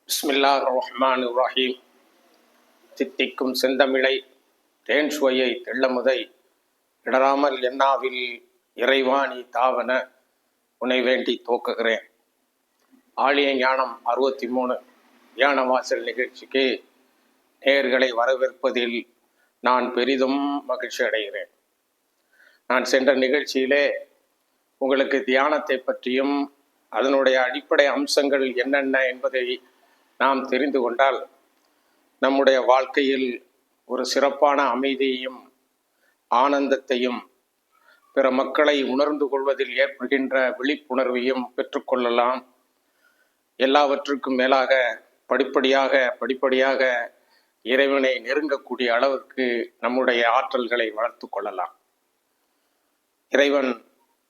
பிஸ்மில்லாஹ் ரஹ்மான் ரஹீம். தித்திக்கும் செந்தமிழை தேன் சுவையை தெள்ளமுதை இடராமல் எண்ணாவில் இறைவாணி தாவன உன்னை வேண்டி துவக்குகிறேன். ஆழிய ஞானம் 63 ஞான வாசல் நிகழ்ச்சிக்கு நேயர்களை வரவேற்பதில் நான் பெரிதும் மகிழ்ச்சி அடைகிறேன். நான் சென்ற நிகழ்ச்சியிலே உங்களுக்கு தியானத்தை பற்றியும் அதனுடைய அடிப்படை அம்சங்கள் என்னென்ன என்பதை நாம் தெரிந்து கொண்டால் நம்முடைய வாழ்க்கையில் ஒரு சிறப்பான அமைதியையும் ஆனந்தத்தையும் பிற மக்களை உணர்ந்து கொள்வதில் ஏற்படுகின்ற விழிப்புணர்வையும் பெற்றுக்கொள்ளலாம். எல்லாவற்றுக்கும் மேலாக படிப்படியாக இறைவனை நெருங்கக்கூடிய அளவிற்கு நம்முடைய ஆற்றல்களை வளர்த்து கொள்ளலாம். இறைவன்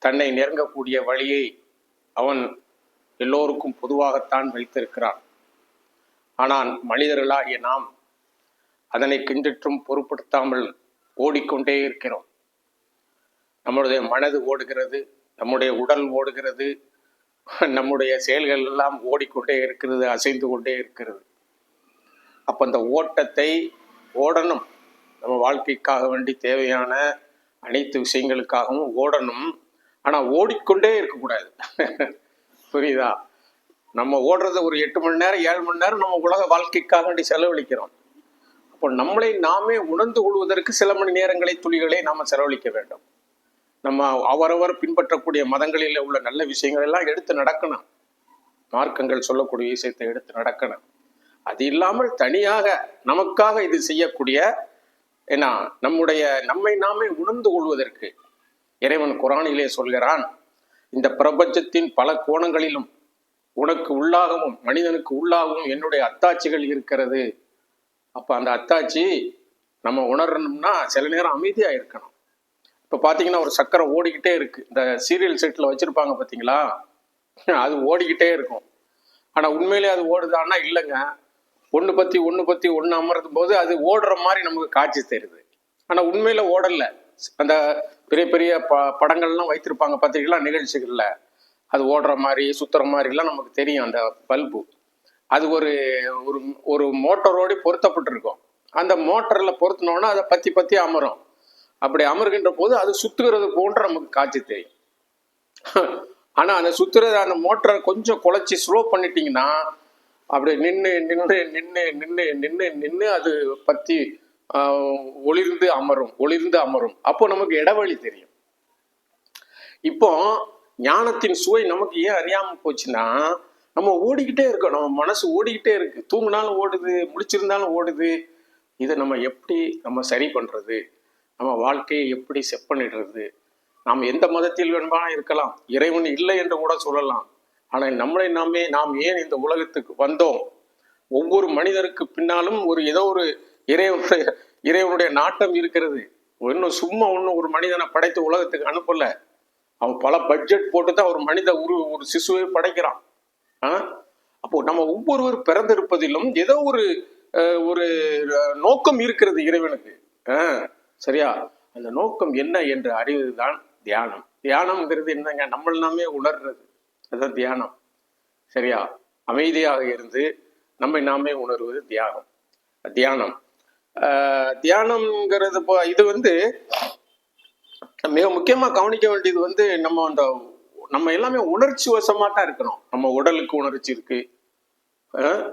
தன்னை நெருங்கக்கூடிய வழியை அவன் எல்லோருக்கும் பொதுவாகத்தான் வைத்திருக்கிறான். ஆனால் மனிதர்களாகிய நாம் அதனை கிஞ்சிற்றும் பொருட்படுத்தாமல் ஓடிக்கொண்டே இருக்கிறோம். நம்முடைய மனது ஓடுகிறது, நம்முடைய உடல் ஓடுகிறது, நம்முடைய செயல்கள் எல்லாம் ஓடிக்கொண்டே இருக்கிறது, அசைந்து கொண்டே இருக்கிறது. அப்போ அந்த ஓட்டத்தை ஓடணும். நம்ம வாழ்க்கைக்காக வேண்டி தேவையான அனைத்து விஷயங்களுக்காகவும் ஓடணும். ஆனால் ஓடிக்கொண்டே இருக்கக்கூடாது. புரியுதா? நம்ம ஓடுறது ஒரு 8 மணி நேரம் 7 மணி நேரம் நம்ம உலக வாழ்க்கைக்காக வேண்டி செலவழிக்கிறோம். அப்போ நம்மளை நாமே உணர்ந்து கொள்வதற்கு சில மணி நேரங்களை துளிகளை நாம் செலவழிக்க வேண்டும். நம்ம அவரவர் பின்பற்றக்கூடிய மதங்களில் உள்ள நல்ல விஷயங்கள் எல்லாம் எடுத்து நடக்கணும். மார்க்கங்கள் சொல்லக்கூடிய விஷயத்தை எடுத்து நடக்கணும். அது இல்லாமல் தனியாக நமக்காக இது செய்யக்கூடிய நம்மை நாமே உணர்ந்து கொள்வதற்கு இறைவன் குரானிலே சொல்கிறான், இந்த பிரபஞ்சத்தின் பல கோணங்களிலும் உனக்கு உள்ளாகவும் மனிதனுக்கு உள்ளாகவும் என்னுடைய அத்தாட்சிகள் இருக்கிறது. அப்போ அந்த அத்தாட்சி நம்ம உணரணும்னா சில நேரம் அமைதியாக இருக்கணும். இப்போ பார்த்தீங்கன்னா ஒரு சக்கரை ஓடிக்கிட்டே இருக்கு. இந்த சீரியல் செட்டில் வச்சுருப்பாங்க பார்த்தீங்களா, அது ஓடிக்கிட்டே இருக்கும். ஆனால் உண்மையிலே அது ஓடுதான்னா இல்லைங்க. ஒன்று பற்றி ஒன்று அமர்த்தும் போது அது ஓடுற மாதிரி நமக்கு காட்சி தெரியுது. ஆனால் உண்மையில ஓடலை. அந்த பெரிய படங்கள்லாம் வைத்திருப்பாங்க பார்த்தீங்களா நிகழ்ச்சிகளில், அது ஓடுற மாதிரி சுத்துற மாதிரிலாம் நமக்கு தெரியும். அந்த பல்பு அது ஒரு மோட்டரோடு பொருத்தப்பட்டிருக்கும். அந்த மோட்டரில் பொருத்தினோன்னா அதை பற்றி அமரும். அப்படி அமர்கின்ற போது அது சுத்துகிறது போன்ற நமக்கு காட்சி தெரியும். ஆனால் அந்த சுத்துறது அந்த மோட்டரை கொஞ்சம் குலைச்சி ஸ்லோ பண்ணிட்டீங்கன்னா அப்படி நின்று அது பற்றி ஒளிர்ந்து அமரும். அப்போ நமக்கு இடைவெளி தெரியும். இப்போ ஞானத்தின் சுவை நமக்கு ஏன் அறியாமல் போச்சுன்னா, நம்ம ஓடிக்கிட்டே இருக்கோம். நம்ம மனசு ஓடிக்கிட்டே இருக்கு. தூங்கினாலும் ஓடுது, முடிச்சிருந்தாலும் ஓடுது. இதை நம்ம எப்படி சரி பண்றது? நம்ம வாழ்க்கையை எப்படி செட் பண்ணிடுறது? நாம் எந்த மதத்தில் வேணுமானா இருக்கலாம், இறைவன் இல்லை என்று கூட சொல்லலாம். ஆனால் நாம் ஏன் இந்த உலகத்துக்கு வந்தோம்? ஒவ்வொரு மனிதருக்கு பின்னாலும் ஏதோ ஒரு இறைவனுடைய நாட்டம் இருக்கிறது. இன்னும் சும்மா ஒரு மனிதனை படைத்து உலகத்துக்கு அனுப்பல. அவன் பல பட்ஜெட் போட்டு தான் ஒரு சிசுவை படைக்கிறான். அப்போ நம்ம ஒவ்வொருவர் பிறந்திருப்பதிலும் ஏதோ ஒரு நோக்கம் இருக்கிறது இறைவனுக்கு. சரியா? அந்த நோக்கம் என்ன என்று அறிவதுதான் தியானம். தியானம்ங்கிறது என்னங்க? நாமே உணர்றது, அதுதான் தியானம். சரியா? அமைதியாக இருந்து நம்மை நாமே உணர்வது தியானம். தியானம்ங்கிறது இது மிக முக்கியமா கவனிக்க வேண்டியது நம்ம எல்லாமே உணர்ச்சி வசமா தான் இருக்கிறோம். நம்ம உடலுக்கு உணர்ச்சி இருக்கு,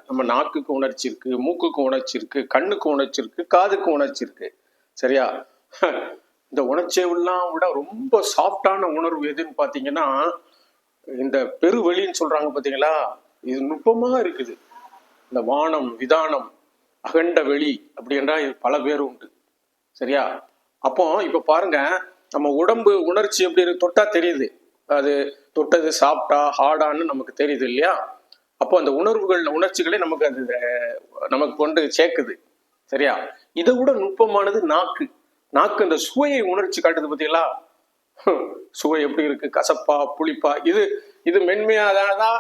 நம்ம நாக்குக்கு உணர்ச்சி இருக்கு, மூக்குக்கு உணர்ச்சி இருக்கு, கண்ணுக்கு உணர்ச்சி இருக்கு, காதுக்கு உணர்ச்சி இருக்கு. சரியா? இந்த உணர்ச்சியெல்லாம் விட ரொம்ப சாஃப்டான உணர்வு எதுன்னு பாத்தீங்கன்னா இந்த பெருவெளின்னு சொல்றாங்க பாத்தீங்களா, இது நுட்பமா இருக்குது. இந்த வானம், விதானம், அகண்ட வெளி அப்படி என்றால் இது பல பேர் உண்டு. சரியா? அப்போ இப்ப பாருங்க, நம்ம உடம்பு உணர்ச்சி எப்படி இருக்கு, தொட்டா தெரியுது. அது தொட்டது சாப்பிட்டா ஹார்டான்னு நமக்கு தெரியுது இல்லையா? அப்போ அந்த உணர்ச்சிகளை நமக்கு கொண்டு சேர்க்குது. சரியா? இதை விட நுட்பமானது நாக்கு. அந்த சுவையை உணர்ச்சி காட்டுது பார்த்தீங்களா? சுவை எப்படி இருக்கு, கசப்பா புளிப்பா, இது மென்மையானதா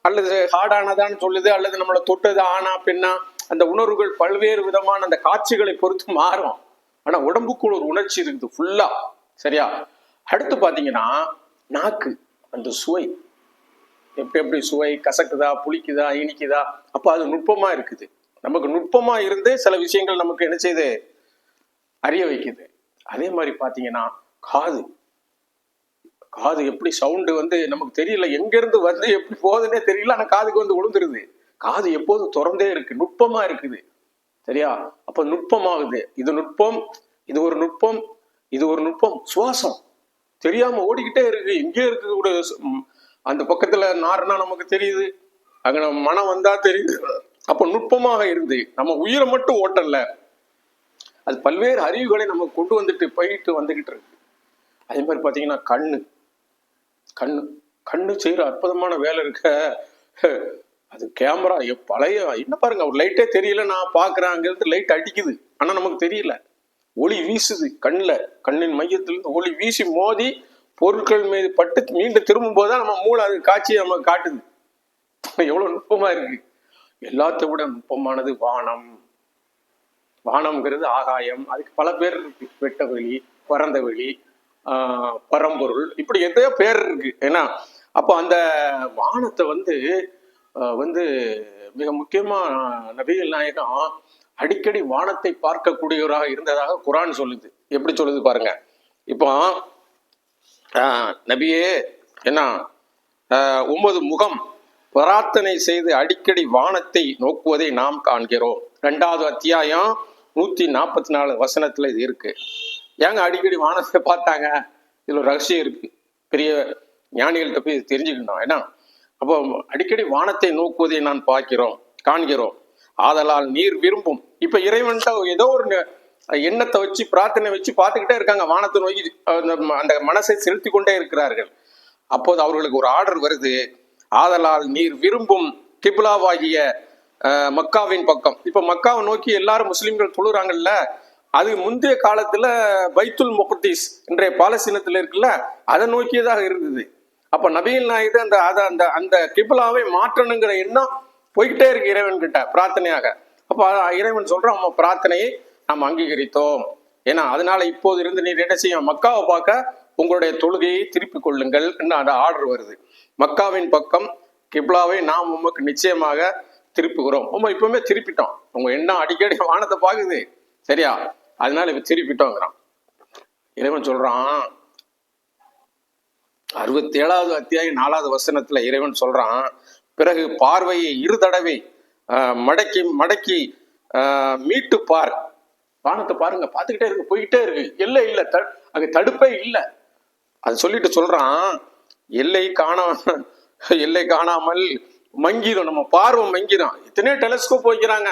அல்லது ஹார்டானதான்னு சொல்லுது, அல்லது நம்மளை தொட்டது ஆனா பெண்ணா. அந்த உணர்வுகள் பல்வேறு விதமான அந்த காட்சிகளை பொறுத்து மாறும். ஆனா உடம்புக்குள்ள ஒரு உணர்ச்சி இருக்குது ஃபுல்லா. சரியா? அடுத்து பாத்தீங்கன்னா நாக்கு, அந்த சுவை. எப்படி எப்படி சுவை, கசக்குதா, புளிக்குதா, இனிக்குதா, அப்போ அது நுட்பமா இருக்குது. நமக்கு நுட்பமா இருந்து சில விஷயங்கள் நமக்கு என்ன செய்யுது, அறிய வைக்குது. அதே மாதிரி பாத்தீங்கன்னா காது, காது எப்படி சவுண்டு வந்து நமக்கு தெரியல, எங்க இருந்து வந்து எப்படி போகுதுன்னே தெரியல, ஆனா காதுக்கு வந்து விழுந்துருது. காது எப்போதும் திறந்தே இருக்கு, நுட்பமா இருக்குது. சரியா? அப்ப நுட்பமாகுது. இது நுட்பம், இது ஒரு நுட்பம், இது ஒரு நுட்பம். சுவாசம் தெரியாம ஓடிக்கிட்டே இருக்கு, இங்கே இருக்கக்கூடிய அந்த பக்கத்துல நாருன்னா நமக்கு தெரியுது, அங்க நம்ம மனம் வந்தா தெரியுது. அப்ப நுட்பமாக இருந்து நம்ம உயிரை மட்டும் ஓட்டல, அது பல்வேறு அறிவுகளை நம்ம கொண்டு வந்துட்டு போயிட்டு வந்துகிட்டு இருக்கு. அதே மாதிரி பாத்தீங்கன்னா கண்ணு, கண்ணு கண்ணு செய்யற அற்புதமான வேலை இருக்க. அது கேமரா பழைய என்ன பாருங்க, ஒரு லைட்டே தெரியல, நான் பாக்குறேன், அங்கிருந்து லைட் அடிக்குது, ஆனா நமக்கு தெரியல. ஒளி வீசுது கண்ணுல, கண்ணின் மையத்திலிருந்து ஒளி வீசி மோதி பொருட்கள் மீது பட்டு மீண்டும் திரும்பும் போதுதான் நம்ம மூளை அது காட்சியை நமக்கு காட்டுது. எவ்வளவு நுட்பமா இருக்கு. எல்லாத்த விட நுட்பமானது வானம். வானம்ங்கிறது ஆகாயம், அதுக்கு பல பேர் இருக்கு. வெட்ட வெளி, பரந்த வெளி, பரம்பொருள், இப்படி எதையோ பேர் இருக்கு. ஏன்னா அப்போ அந்த வானத்தை வந்து வந்து மிக முக்கியமா நபிகள் நாயகம் அடிக்கடி வானத்தை பார்க்கக்கூடியவராக இருந்ததாக குரான் சொல்லுது. எப்படி சொல்லுது பாருங்க. இப்போ நபியே என்ன, உமது முகம் பிரார்த்தனை செய்து அடிக்கடி வானத்தை நோக்குவதை நாம் காண்கிறோம். 2வது அத்தியாயம் 144 வசனத்துல இது இருக்கு. ஏங்க அடிக்கடி வானத்தை பார்த்தாங்க? இதுல ஒரு ரகசியம் இருக்கு, பெரிய ஞானிகள்கிட்ட போய் தெரிஞ்சுக்கணும். ஏன்னா அப்போ அடிக்கடி வானத்தை நோக்குவதை நான் காண்கிறோம். ஆதலால் நீர் விரும்பும். இப்ப இறைவன்ட்ட ஏதோ ஒரு எண்ணத்தை வச்சு பிரார்த்தனை வச்சு பார்த்துக்கிட்டே இருக்காங்க, வானத்தை நோக்கி அந்த மனசை செலுத்தி கொண்டே இருக்கிறார்கள். அப்போது அவர்களுக்கு ஒரு ஆர்டர் வருது, ஆதலால் நீர் விரும்பும் கிப்லாவாகிய மக்காவின் பக்கம். இப்ப மக்காவை நோக்கி எல்லாரும் முஸ்லிம்கள் தொழுறாங்கல்ல, அது முந்தைய காலத்துல பைத்துல் முக்திஸ் இன்றைய பாலஸ்தீனத்துல இருக்குல்ல, அதை நோக்கியதாக இருந்தது. அப்ப நபிகள் நாயகம் அந்த அந்த கிப்லாவை மாற்றணுங்கிற எண்ணம் போய்கிட்டே இருக்கு இறைவன் கிட்ட பிரார்த்தனையாக. அப்ப இறைவன் சொல்றான், நம்ம பிரார்த்தனையை நாம் அங்கீகரித்தோம். ஏன்னா அதனால இப்போது இருந்து நீர் என்ன செய்யும், மக்காவை பார்க்க உங்களுடைய தொழுகையை திருப்பிக் கொள்ளுங்கள் அந்த ஆர்டர் வருது. மக்காவின் பக்கம் கிப்லாவை நாம் உமக்கு நிச்சயமாக திருப்புகிறோம். உங்க இப்பவுமே திருப்பிட்டோம், உங்க எண்ணம் அடிக்கடி வானத்தை பாக்குது, சரியா? அதனால இப்ப திருப்பிட்டோங்கிறான். இறைவன் சொல்றான் 67வது அத்தியாயம் 4வது வசனத்துல இறைவன் சொல்றான், பிறகு பார்வையை 2 தடவை மடக்கி மடக்கி மீட்டு பார். வானத்தை பாருங்க, பார்த்துக்கிட்டே இருக்கு, போய்கிட்டே இருக்கு, எல்லை இல்ல, அங்க தடுப்பே இல்லை. அது சொல்லிட்டு சொல்றான், எல்லை காணாமல் மங்கிரும், நம்ம பார்வை மங்கிரும். எத்தனையோ டெலஸ்கோப் வைக்கிறாங்க,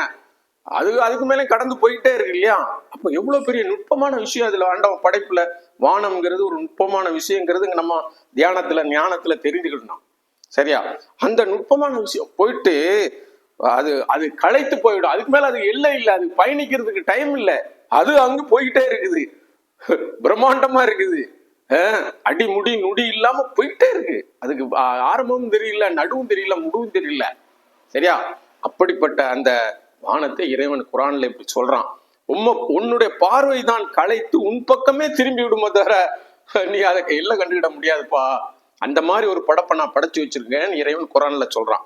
அதுக்கு மேலே கடந்து போயிட்டே இருக்கு இல்லையா? அப்போ எவ்வளவு பெரிய நுட்பமான விஷயம் அதுல ஆண்டவன் படைப்புல. வானம்ங்கிறது ஒரு நுட்பமான விஷயங்கிறது நம்ம தியானத்துல ஞானத்துல தெரிஞ்சுக்கணும், சரியா? அந்த நுட்பமான விஷயம் போயிட்டு அது களைத்து போயிடும். அதுக்கு மேல அது எல்லை இல்லை, அது பயணிக்கிறதுக்கு டைம் இல்லை, அது அங்கு போய்கிட்டே இருக்குது, பிரம்மாண்டமா இருக்குது, அடி முடி நுடி இல்லாம போயிட்டே இருக்கு. அதுக்கு ஆரம்பமும் தெரியல, நடுவும் தெரியல, முடிவும் தெரியல, சரியா? அப்படிப்பட்ட அந்த வானத்தை இறைவன் குரான்ல இப்படி சொல்றான், உன்னுடைய பார்வை தான் களைத்து உன் பக்கமே திரும்பி விடுமோ தவிர நீ அதை எல்லாம் கண்டுகிட முடியாதுப்பா. அந்த மாதிரி ஒரு படைப்பை நான் படைச்சு வச்சிருக்கேன் இறைவன் குரான்ல சொல்றான்.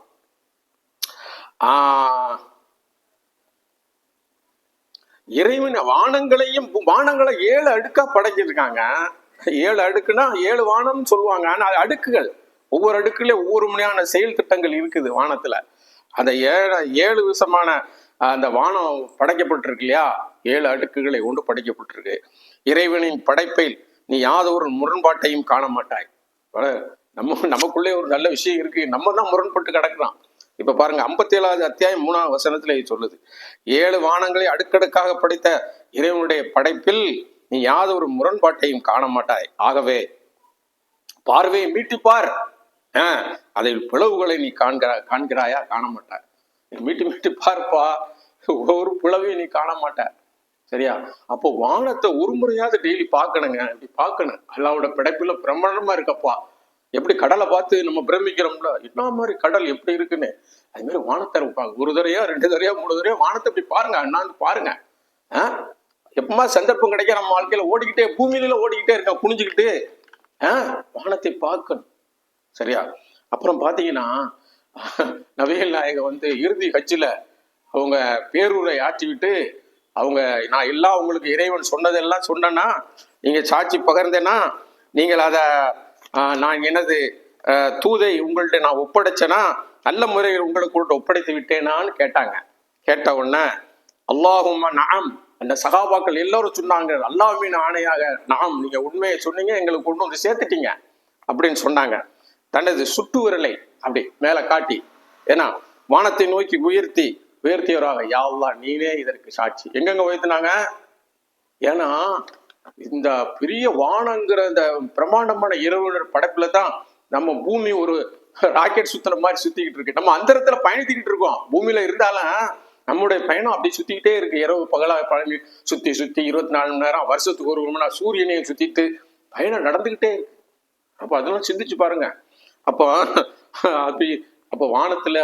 இறைவன் வானங்களை 7 அடுக்கா படைச்சிருக்காங்க. 7 அடுக்குன்னா 7 வானம்னு சொல்லுவாங்க. ஆனா அது அடுக்குகள், ஒவ்வொரு அடுக்குலயும் ஒவ்வொரு மணியான செயல் திட்டங்கள் இருக்குது வானத்துல. அந்த 7 விதமான அந்த வானம் படைக்கப்பட்டிருக்கு இல்லையா, 7 அடுக்குகளை கொண்டு படைக்கப்பட்டிருக்கு. இறைவனின் படைப்பில் நீ யாதொரு முரண்பாட்டையும் காண மாட்டாய். நமக்குள்ளே ஒரு நல்ல விஷயம் இருக்கு, நம்ம தான் முரண்பட்டு கிடக்குறோம். இப்ப பாருங்க 57வது அத்தியாயம் 3வது வசனத்துல சொல்லுது, 7 வானங்களை அடுக்கடுக்காக படைத்த இறைவனுடைய படைப்பில் நீ யாதொரு முரண்பாட்டையும் காண மாட்டாய். ஆகவே பார்வையை மீட்டிப்பார், அதில் பிளவுகளை நீ காண்கிறாயா? காண மாட்டாய். மீட்டி பார்ப்பா, ஒரு பிளவையும் நீ காண மாட்ட, சரியா? அப்போ வானத்தை ஒரு முறையாவது டெய்லி பார்க்கணுங்க, இப்படி பார்க்கணும். அல்லாவோட படைப்புல பிரம்மாண்டமா இருக்கப்பா. எப்படி கடலை பார்த்து நம்ம பிரமிக்கிறோம்ல, என்ன மாதிரி கடல் எப்படி இருக்குன்னு, அது மாதிரி வானத்தை ஒரு தடவையா 2 தடவையா 3 தடவையா வானத்தை இப்படி பாருங்க, அண்ணாந்து பாருங்க. எப்பமா சந்தர்ப்பம் கிடைக்க நம்ம வாழ்க்கையில ஓடிக்கிட்டே, பூமியில ஓடிக்கிட்டே இருக்க குனிஞ்சுக்கிட்டு, வானத்தை பார்க்கணும், சரியா? அப்புறம் பார்த்தீங்கன்னா நபிகள் நாயகம் வந்து இறுதி ஹஜ்ஜில் அவங்க பேரூரை ஆற்றிவிட்டு அவங்க நான் எல்லாம் உங்களுக்கு இறைவன் சொன்னதெல்லாம் சொன்னேன்னா நீங்கள் சாட்சி பகர்ந்தேன்னா நீங்கள் அதை நான் எனது தூதை உங்கள்கிட்ட நான் ஒப்படைச்சேன்னா நல்ல முறையில் உங்களுக்கு ஒப்படைத்து விட்டேனான்னு கேட்டாங்க. கேட்ட உடனே அல்லாஹும்ம நஅம், அந்த சகாபாக்கள் எல்லாரும் சொன்னாங்க, அல்லாஹ்வின் ஆணையாக நாம், நீங்க உண்மையை சொன்னீங்க, எங்களுக்கு கொண்டு வந்து சேர்த்துட்டீங்க அப்படின்னு சொன்னாங்க. தனது சுட்டு விரலை அப்படி மேல காட்டி, ஏன்னா வானத்தை நோக்கி உயர்த்தியவராக, யா அல்லாஹ் நீனே இதற்கு சாட்சி. எங்கெங்க உயர்த்தினாங்க? ஏன்னா இந்த பெரிய வானங்கிற இந்த பிரம்மாண்டமான இரவுனர் படைப்புல தான் நம்ம பூமி ஒரு ராக்கெட் சுத்துற மாதிரி சுத்திக்கிட்டு இருக்கு. நம்ம அந்த இடத்துல பயணித்துக்கிட்டு இருக்கோம். பூமியில இருந்தாலும் நம்முடைய பயணம் அப்படி சுத்திக்கிட்டே இருக்கு. இரவு பகலா பயணி சுத்தி 24 மணி நேரம், வருஷத்துக்கு ஒரு மணி நேரம் சூரியனையும் சுத்திட்டு பயணம் நடந்துகிட்டே இருக்கு. அப்ப அதெல்லாம் சிந்திச்சு பாருங்க. அப்போ வானத்துல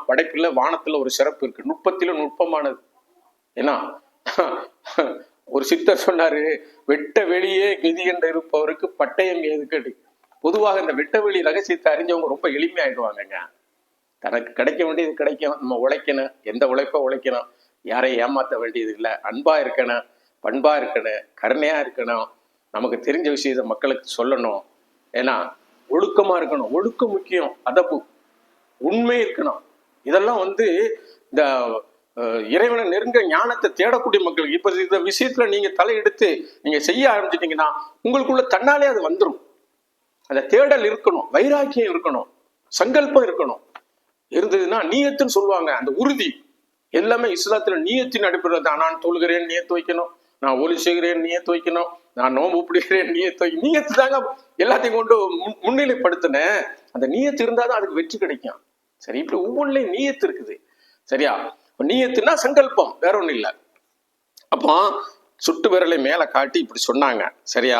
படைப்புல வானத்துல ஒரு சிறப்பு இருக்கு, நுட்பத்தில நுட்பமானது. ஏன்னா ஒரு சித்தர் சொன்னாரு, வெட்ட வெளியே கெதி என்று இருப்பவருக்கு பட்டயம் ஏதுக்கடி. பொதுவாக இந்த வெட்ட வெளி ரகசியத்தை அறிஞ்சவங்க ரொம்ப எளிமையாயிடுவாங்கங்க. தனக்கு கிடைக்க வேண்டியது கிடைக்கும், நம்ம உழைக்கணும், எந்த உழைப்ப உழைக்கணும், யாரையும் ஏமாற்ற வேண்டியது இல்லை, அன்பா இருக்கணும், பண்பா இருக்கணும், கருணையா இருக்கணும், நமக்கு தெரிஞ்ச விஷயத்தை மக்களுக்கு சொல்லணும். ஏன்னா ஒழுக்கமா இருக்கணும், ஒழுக்கம் முக்கியம், அதப்பு, உண்மை இருக்கணும். இதெல்லாம் வந்து இந்த இறைவனை நெருங்க ஞானத்தை தேடக்கூடிய மக்களுக்கு. இப்ப இந்த விஷயத்துல நீங்க தலையெடுத்து நீங்க செய்ய ஆரம்பிச்சிட்டீங்கன்னா உங்களுக்குள்ள தன்னாலே அது வந்துடும். அந்த தேடல் இருக்கணும், வைராக்கியம் இருக்கணும், சங்கல்பம் இருக்கணும். இருந்ததுன்னா நீயத்துன்னு சொல்லுவாங்க, அந்த உறுதி. எல்லாமே இஸ்லாத்துல நீயத்தின் அடிப்படையில் தான். நான் தொழுகிறேன், நீயத்து வைக்கணும், நான் ஒலி செய்கிறேன், நீயத்து வைக்கணும், நான் நோம்பு பிடிக்கிறேன், நீயத்து வைக்கணும். நீயத்து தாங்க எல்லாத்தையும் கொண்டு முன்னிலைப்படுத்தினேன். அந்த நீயத்து இருந்தாதான் அதுக்கு வெற்றி கிடைக்கும். சரி, இப்படி ஒவ்வொன்றிலையும் நீயத்து இருக்குது. சரியா? நீயத்துனா சங்கல்பம், வேற ஒண்ணும் இல்லை. அப்போ சுட்டு விரலை மேல காட்டி இப்படி சொன்னாங்க. சரியா?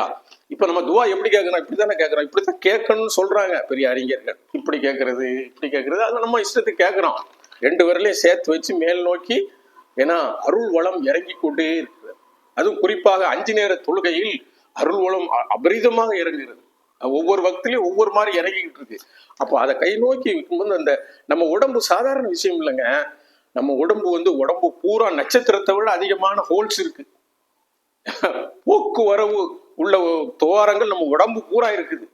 இப்ப நம்ம துவா எப்படி கேட்கறோம்? இப்படித்தானே கேட்கறோம். இப்படித்தான் கேட்கணும்னு சொல்றாங்க பெரிய அறிஞர்கள். இப்படி கேட்கறது, இப்படி கேட்கறது, அதை நம்ம இஷ்டத்துக்கு கேட்கிறோம். 2 விரலையும் சேர்த்து வச்சு மேல் நோக்கி. ஏன்னா அருள் வளம் இறங்கி கொண்டே இருக்குது. அதுவும் குறிப்பாக 5 நேர தொழுகையில் அருள் வளம் அபரிதமாக இறங்குகிறது. ஒவ்வொரு வக்திலையும் ஒவ்வொரு மாதிரி இறங்கிக்கிட்டு இருக்கு. அப்போ அதை கை நோக்கி வைக்கும்போது அந்த நம்ம உடம்பு சாதாரண விஷயம் இல்லைங்க. நம்ம உடம்பு வந்து உடம்பு பூரா நட்சத்திரத்தை விட அதிகமான ஹோல்ஸ் இருக்கு. போக்குவரவு உள்ள துவாரங்கள் நம்ம உடம்பு பூரா இருக்குது.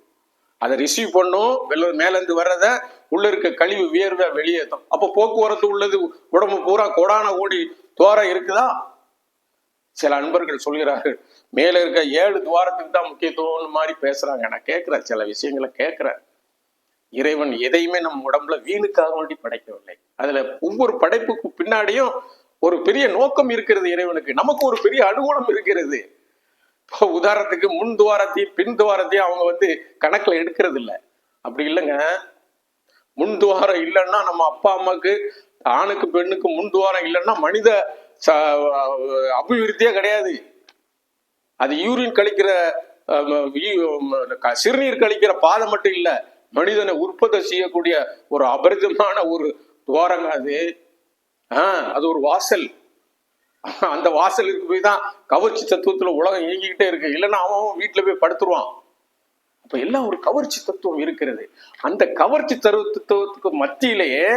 அதை ரிசீவ் பண்ணும், மேல இருந்து வர்றத உள்ள இருக்க கழிவு வியர்வை வெளியேற்றும். அப்போ போக்குவரத்து உள்ளது உடம்பு பூரா கோடான கோடி துவாரம் இருக்குதா? சில அன்பர்கள் சொல்கிறார்கள், மேல இருக்க 7 துவாரத்துக்கு தான் முக்கியத்துவம் மாதிரி பேசுறாங்க. நான் கேட்கிறேன், சில விஷயங்களை கேட்கிறேன். இறைவன் எதையுமே நம்ம உடம்புல வீணுக்காக வேண்டி படைக்கவில்லை. அதுல ஒவ்வொரு படைப்புக்கு பின்னாடியும் ஒரு பெரிய நோக்கம் இருக்கிறது இறைவனுக்கு. நமக்கு ஒரு பெரிய அனுகூலம் இருக்கிறது. உதாரணத்துக்கு முன் துவாரத்தையும் பின் துவாரத்தையும் அவங்க வந்து கணக்குல எடுக்கிறது இல்லை. அப்படி இல்லைங்க. முன் துவாரம் இல்லைன்னா நம்ம அப்பா அம்மாக்கு, ஆணுக்கு பெண்ணுக்கு முன் துவாரம் இல்லைன்னா மனித அபிவிருத்தியே கிடையாது. அது யூரின் கழிக்கிற சிறுநீர் கழிக்கிற பாதை மட்டும் இல்ல, மனிதனை உற்பத்தி செய்யக்கூடிய ஒரு அபரிதமான ஒரு துவாரங்க அது. அது ஒரு வாசல். அந்த வாசலுக்கு போய் தான் கவர்ச்சி தத்துவத்துல உலகம் இயங்கிக்கிட்டே இருக்கு. இல்லைன்னா அவன் வீட்டுல போய் படுத்துருவான். அப்ப எல்லாம் ஒரு கவர்ச்சி தத்துவம் இருக்கிறது. அந்த கவர்ச்சி தத்துவத்துக்கு மத்தியிலேயே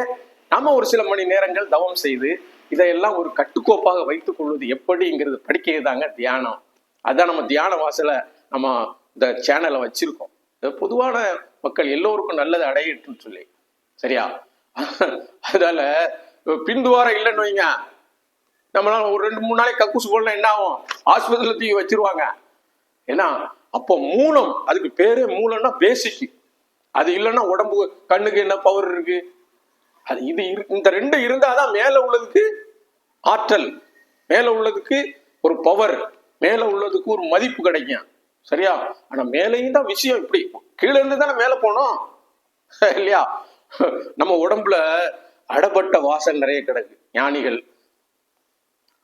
நாம ஒரு சில மணி நேரங்கள் தவம் செய்து இதையெல்லாம் ஒரு கட்டுக்கோப்பாக வைத்துக் கொள்வது எப்படிங்கிறது படிக்கிறதாங்க தியானம். அதான் நம்ம தியான வாசலை நம்ம இந்த சேனலை வச்சிருக்கோம். பொதுவான மக்கள் எல்லோருக்கும் நல்லது அடையட்டுன்னு சொல்லி. சரியா? அதனால பின்துவாரம் இல்லைன்னு வைங்க, நம்மளால ஒரு 2-3 நாளைக்கு கக்கூசு போடலாம், என்ன ஆகும்? ஆஸ்பத்திரியில தூக்கி வச்சிருவாங்க. ஏன்னா அப்போ மூலம், அதுக்கு பேரே மூலம்னா பேசிக். அது இல்லைன்னா உடம்பு கண்ணுக்கு என்ன பவர் இருக்கு? அது இது இந்த 2 இருந்தாதான் மேல உள்ளதுக்கு ஆற்றல், மேல உள்ளதுக்கு ஒரு பவர், மேல உள்ளதுக்கு ஒரு மதிப்பு கிடைக்கும். சரியா? ஆனா மேலையும் தான் விஷயம். இப்படி கீழே இருந்து தானே மேல போனோம் இல்லையா? நம்ம உடம்புல அடப்பட்ட வாசல் நிறைய கிடக்கு. ஞானிகள்,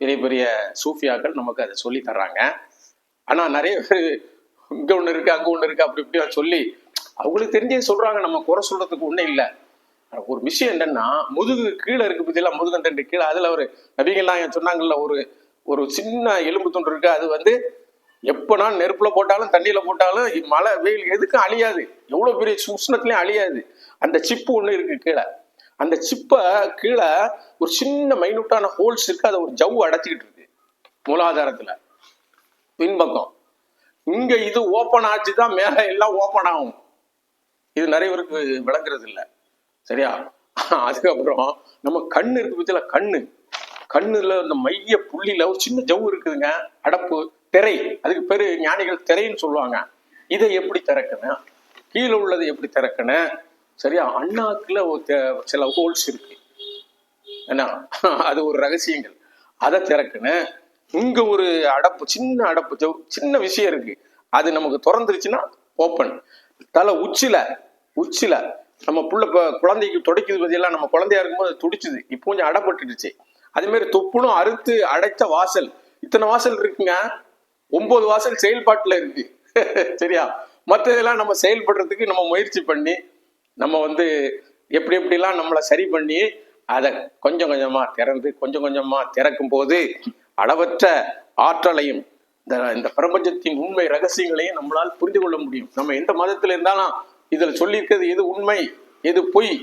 பெரிய பெரிய சூஃபியாக்கள் நமக்கு அதை சொல்லி தர்றாங்க. ஆனா நிறைய பேர் இங்க ஒண்ணு இருக்கு, அங்க ஒண்ணு இருக்கு, அப்படி இப்படி சொல்லி அவங்களுக்கு தெரிஞ்சே சொல்றாங்க. நம்ம குறை சொல்றதுக்கு ஒண்ணும் இல்லை. ஒரு விஷயம் என்னன்னா, முதுகு கீழே இருக்கு பத்தியெல்லாம், முதுகண்டை கீழே, அதுல ஒரு நபிகள்லாம் சொன்னாங்கல்ல, ஒரு சின்ன எலும்பு துண்டு இருக்கு, அது வந்து எப்பனா நெருப்புல போட்டாலும் தண்ணியில போட்டாலும் மழை வெயில் எதுக்கும் அழியாது, எவ்வளவு பெரிய உஷ்ணத்துலயும் அழியாது. அந்த சிப்பு ஒண்ணு இருக்கு கீழே, அந்த சிப்பை கீழே ஒரு சின்ன மைனூட்டான ஹோல்ஸ் இருக்கு, அதை ஒரு ஜவ்வு அடைச்சிக்கிட்டு இருக்கு மூலாதாரத்துல பின்பக்கம். இங்க இது ஓப்பன் ஆச்சுதான் மேல எல்லாம் ஓப்பன் ஆகும். இது நிறைய பேருக்கு விளங்குறது இல்லை, சரியா? அதுக்கப்புறம் நம்ம கண்ணு இருக்கு பத்தில, கண்ணுல இந்த மைய புள்ளியில ஒரு சின்ன ஜவ்வு இருக்குதுங்க, அடப்பு திரை, அதுக்கு பேரு ஞானிகள் திரைன்னு சொல்லுவாங்க. இதை எப்படி திறக்கணும், கீழே உள்ளது எப்படி திறக்கணும், சரியா? அண்ணாக்குல சில ஹோல்ஸ் இருக்கு, என்ன அது ஒரு ரகசியங்கள், அதை திறக்கணும். இங்க ஒரு அடப்பு, சின்ன அடப்பு, சின்ன விஷயம் இருக்கு, அது நமக்கு திறந்துருச்சுன்னா ஓப்பன். தலை உச்சில நம்ம புள்ள குழந்தைக்கு துடைக்குது பத்தியெல்லாம், நம்ம குழந்தையா இருக்கும்போது துடிச்சுது, இப்போ கொஞ்சம் அடப்பட்டுடுச்சு. அதே மாதிரி தொப்புனும் அறுத்து அடைத்த வாசல், இத்தனை வாசல் இருக்குங்க, 9 வாசல் செயல்பாட்டுல இருக்கு. சரியா? மற்ற இதெல்லாம் நம்ம செயல்படுறதுக்கு நம்ம முயற்சி பண்ணி நம்ம எப்படிலாம் நம்மளை சரி பண்ணி அதை கொஞ்சம் கொஞ்சமா திறந்து கொஞ்சம் கொஞ்சமா திறக்கும் போது அளவற்ற ஆற்றலையும் இந்த பிரபஞ்சத்தின் உண்மை ரகசியங்களையும் நம்மளால் புரிந்து கொள்ள முடியும். நம்ம எந்த மதத்துல இருந்தாலும் இதுல சொல்லியிருக்கிறது எது உண்மை, எது பொய்,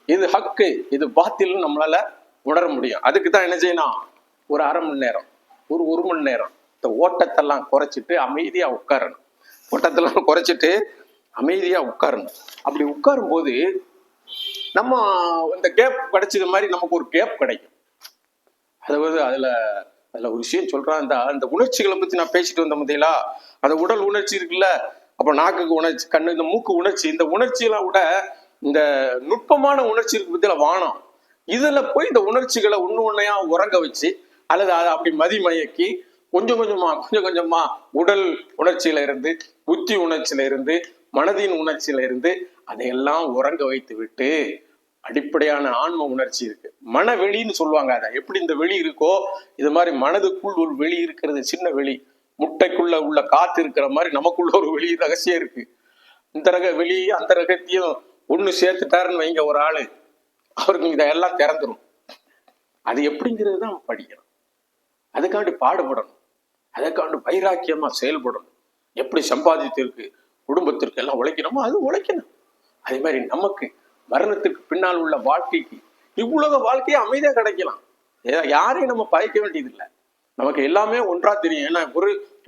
எது ஹக்கு, எது பாத்தில்னு நம்மளால உணர முடியும். அதுக்கு தான் என்ன செய்யணும், ஒரு அரை மணி நேரம், ஒரு மணி நேரம் இந்த ஓட்டத்தெல்லாம் குறைச்சிட்டு அமைதியா உட்காரணும். ஓட்டத்தெல்லாம் குறைச்சிட்டு அமைதியா உட்காரணும். அப்படி உட்காரும் போது நம்ம இந்த கேப் கிடைச்சது மாதிரி நமக்கு ஒரு கேப் கிடைக்கும். அதாவது அதுல ஒரு விஷயம் சொல்றான், அந்த உணர்ச்சிகளை பத்தி நான் பேசிட்டு வந்த முதலா, அந்த உடல் உணர்ச்சி இருக்குல்ல, அப்ப நாக்குக்கு உணர்ச்சி, கண்ணு, இந்த மூக்கு உணர்ச்சி, இந்த உணர்ச்சியெல்லாம் விட இந்த நுட்பமான உணர்ச்சி இருக்கு பத்தியில வானம், இதுல போய் இந்த உணர்ச்சிகளை ஒண்ணையா உறங்க வச்சு அல்லது அதை அப்படி மதிமயக்கி கொஞ்சம் கொஞ்சமா உடல் உணர்ச்சியில இருந்து, புத்தி உணர்ச்சியில இருந்து, மனதின் உணர்ச்சியில இருந்து அதையெல்லாம் உறங்க வைத்து விட்டு அடிப்படையான ஆன்ம உணர்ச்சி இருக்கு, மனவெளின்னு சொல்லுவாங்க. அதை எப்படி இந்த வெளி இருக்கோ இது மாதிரி மனதுக்குள் ஒரு வெளி இருக்கிறது, சின்ன வெளி, முட்டைக்குள்ள உள்ள காத்து இருக்கிற மாதிரி நமக்குள்ள ஒரு வெளி ரகசியம் இருக்கு. இந்த ரக வெளி அந்த ரகத்தையும் ஒண்ணு சேர்த்துட்டாருன்னு வைங்க ஒரு ஆளு, அவருக்கு இதெல்லாம் திறந்துடும். அது எப்படிங்கிறது தான் படிக்கணும், அதுக்காண்டி பாடுபடணும், அதுக்காண்டி வைராக்கியமா செயல்படணும். எப்படி சம்பாதித்திருக்கு குடும்பத்திற்கு எல்லாம் உழைக்கணுமோ அது உழைக்கணும். அதே மாதிரி நமக்கு மரணத்துக்கு பின்னால் உள்ள வாழ்க்கைக்கு இவ்வுலக வாழ்க்கையை அமைதியா கிடைக்கலாம். யாரையும் நம்ம பயக்க வேண்டியதில்லை, நமக்கு எல்லாமே ஒன்றா தெரியும். ஏன்னா